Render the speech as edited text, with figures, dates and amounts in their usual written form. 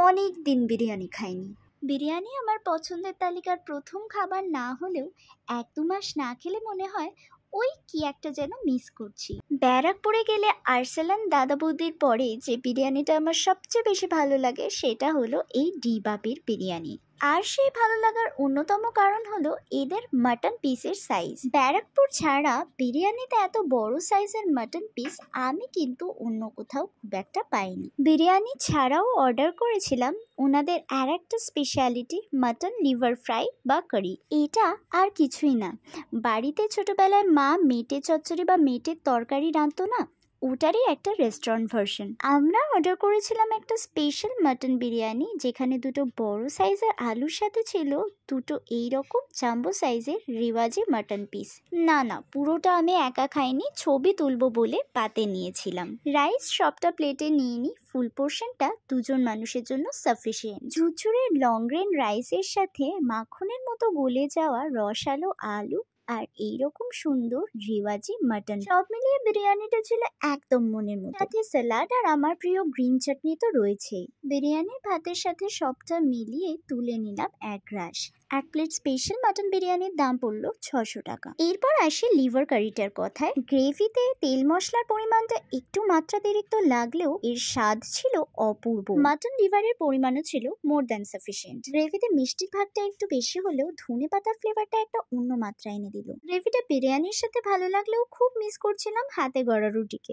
অনেক দিন বিরিয়ানি খাইনি। বিরিয়ানি আমার পছন্দের তালিকার প্রথম খাবার না হলেও 1-2 মাস না খেলে মনে হয় ওই কি একটা যেন মিস করছি। ব্যারাকপুরে গেলে আরসালান দাদা বৌদির পরে যে বিরিয়ানিটা আমার সবচেয়ে বেশি ভালো লাগে সেটা হলো এই ডি বাপির বিরিয়ানি। আর সেই ভালো লাগার অন্যতম কারণ হলো এদের মাটন পিসের সাইজ। ব্যারাকপুর ছাড়া বিরিয়ানিতে এত বড় সাইজের মাটন পিস আমি কিন্তু অন্য কোথাও খুব একটা পাইনি। বিরিয়ানি ছাড়াও অর্ডার করেছিলাম ওনাদের আর একটা স্পেশালিটি মাটন লিভার ফ্রাই বা কারি। এটা আর কিছুই না, বাড়িতে ছোটবেলায় মা মেটে চচ্চড়ি বা মেটের তরকারি রাঁধতো না, ওটারই একটা রেস্টুরেন্ট ভার্সন। আমরা অর্ডার করেছিলাম একটা স্পেশাল মাটন বিরিয়ানি, যেখানে দুটো বড় সাইজের আলুর সাথে ছিল দুটো এইরকম জাম্বো সাইজের রেওয়াজি মাটন পিস। না, পুরোটা আমি একা খাইনি, ছবি তুলবো বলে পাতে নিয়েছিলাম। রাইস সবটা প্লেটে নিয়ে নিই, ফুল পোর্শনটা দুজন মানুষের জন্য সাফিসিয়েন্ট। ঝুরঝুরে লং গ্রেন রাইসের সাথে মাখনের মতো গলে যাওয়া রসালো আলু আর এইরকম সুন্দর রেওয়াজি মাটন, সব মিলিয়ে বিরিয়ানিটা ছিল একদম মনের মতো। সাথে স্যালাড আর আমার প্রিয় গ্রিন চাটনি তো রয়েছেই। বিরিয়ানির ভাতের সাথে সবটা মিলিয়ে তুলে নিলাম এক গ্রাস। 1 প্লেট স্পেশাল মাটন বিরিয়ানির দাম পড়লো 600 টাকা। এরপর আসি লিভার কারিটার কথায়। গ্রেভিতে তেল মশলার পরিমাণটা একটু মাত্রাতিরিক্ত লাগলেও এর স্বাদ ছিল অপূর্ব। মাটন লিভারের পরিমাণও ছিল মোর দ্যান সাফিসিয়েন্ট। গ্রেভিতে মিষ্টির ভাগটা একটু বেশি হলেও ধনে পাতার ফ্লেভারটা একটা অন্য মাত্রা এনে দিল। গ্রেভিটা বিরিয়ানির সাথে ভালো লাগলেও খুব মিস করছিলাম হাতে গড়া রুটিকে।